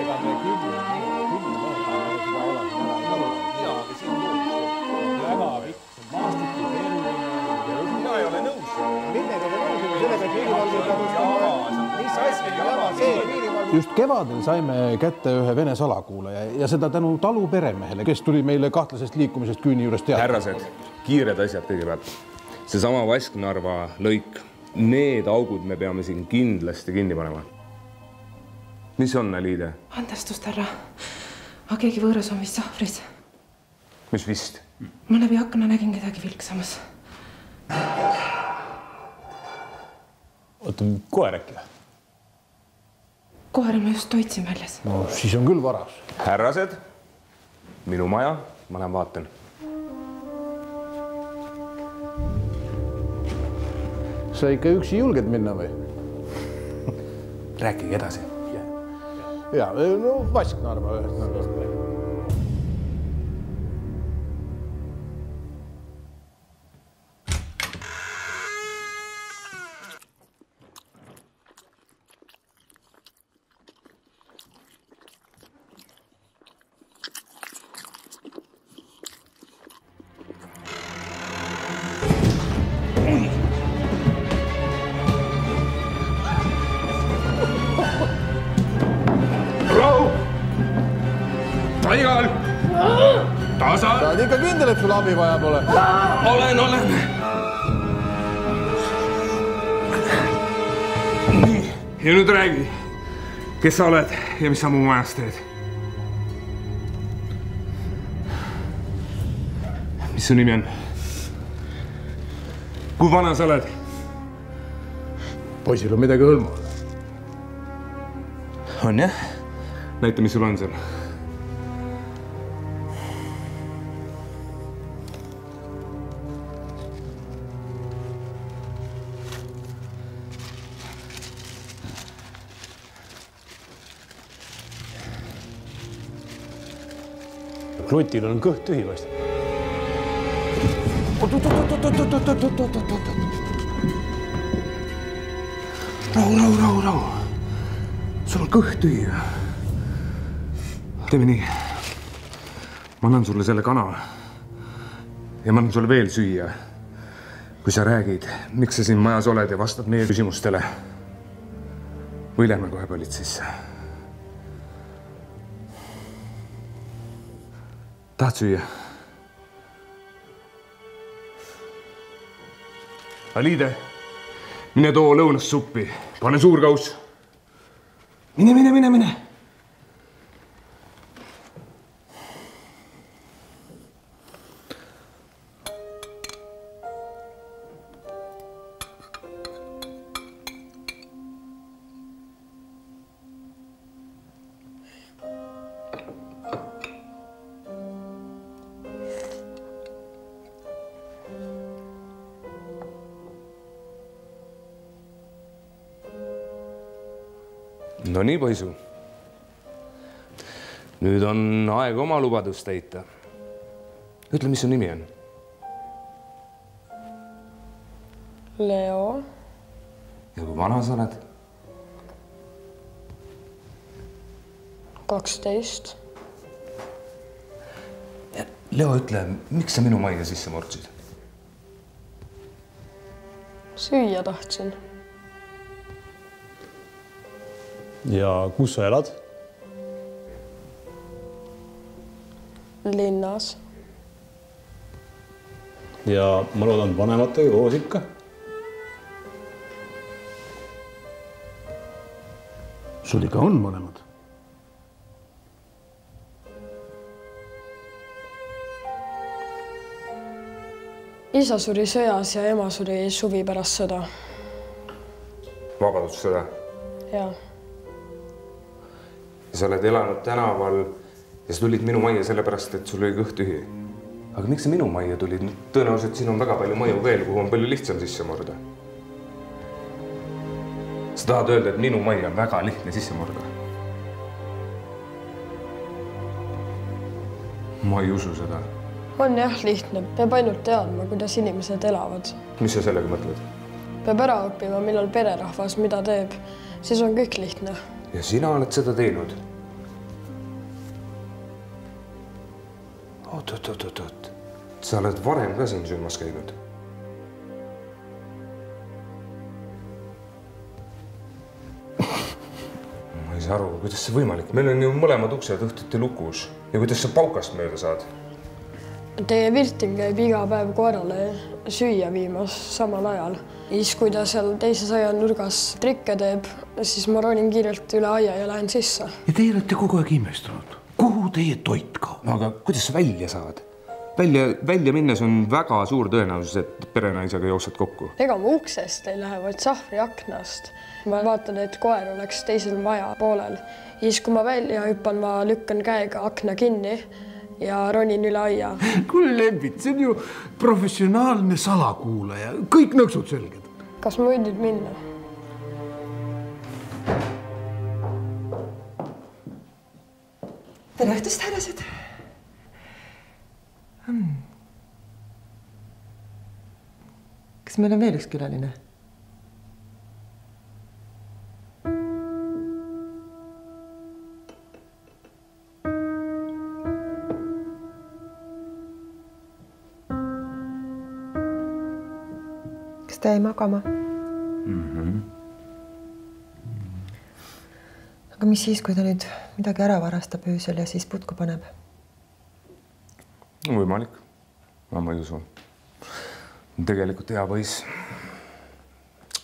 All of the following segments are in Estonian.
Ega me küll seda oleme ära ei talu. Jaa, aga siin on väga pikk, see maastikku keeruline. Mina ei ole nõus. Millega te nõus? Sellega, et piirivalve peab üstama. Mis asja jama see? Just kevadel saime kätte ühe Vene salakuulaja ja seda tänu talu peremehele, kes tuli meile kahtlasest liikumisest küüni juures teada. Härrased, kiired asjad kõigepealt. Seesama Vasknarva lõik, need augud me peame siin kindlasti kinni panema. Mis on, Liide? Andestust, härra. Aga keegi võõras on vist sahvris. Mis vist? Ma läbi akna nägin kedagi vilksamas. Oota, koer äkki? Koera me just toitsin väljas. No, siis on küll varas. Härrased, minu maja, ma lähen vaatan. Sa ikka üksi julged minna või? Rääkige edasi. Ja, no Vasknarva ühest. Paigal! Tasa! Sa oled ikka kindel, et sul abi vaja pole? Olen. Nii, ja nüüd räägi, kes sa oled ja mis sa mu majas teed? Mis su nimi on? Kui vana sa oled? Poisil on midagi hõlma. On jah? Näita, mis sul on seal. Krutil on kõht tühi vaist. Rahu. Sul on kõht tühi. Teeme nii. Ma annan sulle selle kana. Ja ma annan sulle veel süüa. Kui sa räägid, miks sa siin majas oled ja vastad meie küsimustele. Või lähme kohe politseisse. Tahad süüa? Aliide, mine too lõunast suppi. Pane suur kaus. Mine. No nii, poisu. Nüüd on aeg oma lubadust täita. Ütle, mis su nimi on? Leo. Ja kui vana sa oled? 12. Leo, ütle, miks sa minu majja sisse murdsid? Süüa tahtsin. Ja kus sa elad? Linnas. Ja ma loodan vanematega koos ikka. Sul ikka on vanemad? Isa suri sõjas ja ema suri suvi pärast sõda. Vabadussõda? Jaa. Ja sa oled elanud tänaval ja sa tulid minu majja sellepärast, et sul oli kõht tühi. Aga miks sa minu majja tulid? Tõenäoliselt siin on väga palju maju veel, kuhu on palju lihtsam sisse murda. Sa tahad öelda, et minu majja on väga lihtne sisse murda? Ma ei usu seda. On jah lihtne. Peab ainult teadma, kuidas inimesed elavad. Mis sa sellega mõtled? Peab ära õppima, millal pererahvas mida teeb. Siis on kõik lihtne. Ja sina oled seda teinud. Oot. Sa oled varem ka siin söömas käinud? Ma ei saa aru, kuidas see võimalik. Meil on ju mõlemad uksed õhtuti lukus. Ja kuidas sa paukast mööda saad? Teie Virting käib iga päev koerale süüa viimas samal ajal. Siis, kui ta seal teises aia nurgas trikke teeb, siis ma ronin kiirelt üle aia ja lähen sisse. Ja teie olete kogu aeg imestanud. Kuhu teie toit kaob? No aga kuidas sa välja saad? Välja minnes on väga suur tõenäosus, et perenaisega jooksed kokku. Ega ma uksest ei lähe, vaid sahvri aknast. Ma vaatan, et koer oleks teisel maja poolel. Siis, kui ma välja hüppan, ma lükkan käega akna kinni ja ronin üle aia. Kuule Lembit, see on ju professionaalne salakuulaja. Kõik nõksud selged. Kas ma võin nüüd minna? Tere õhtust, härrased! Kas meil on veel üks külaline? Kas ta jäi magama? Aga mis siis, kui ta nüüd midagi ära varastab öösel ja siis putku paneb? Võimalik. Ma ei usu. Tegelikult hea poiss.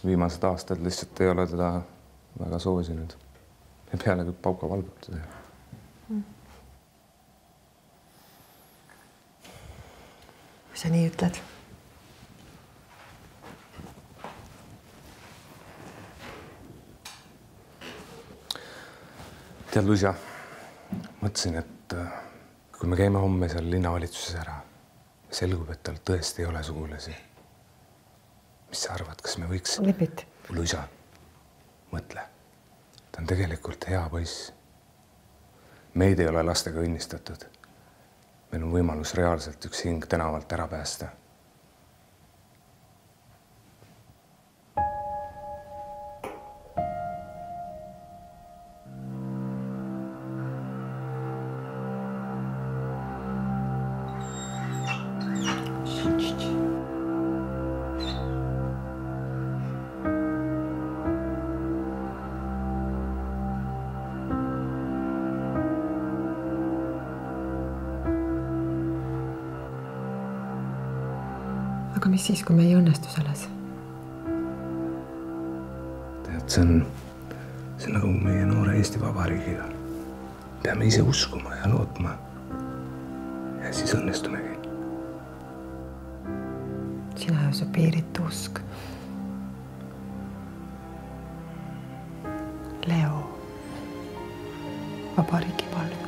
Viimased aastad lihtsalt ei ole teda väga soosinud. Ja pealegi pauka valbab teda. Kui sa nii ütled. Tead, Luisa, mõtlesin, et kui me käime homme seal linnavalitsuses ära, selgub, et tal tõesti ei ole sugulasi. Mis sa arvad, kas me võiks... Lembit. Luisa, mõtle. Ta on tegelikult hea poiss. Meid ei ole lastega õnnistatud. Meil on võimalus reaalselt üks hing tänavalt ära päästa. Aga mis siis, kui me ei õnnestu selles? Tead, see on nagu meie noore Eesti Vabariigiga. Peame ise uskuma ja lootma. Ja siis õnnestumegi. Sina ju su piiritu usk. Leo, vabariigi palve.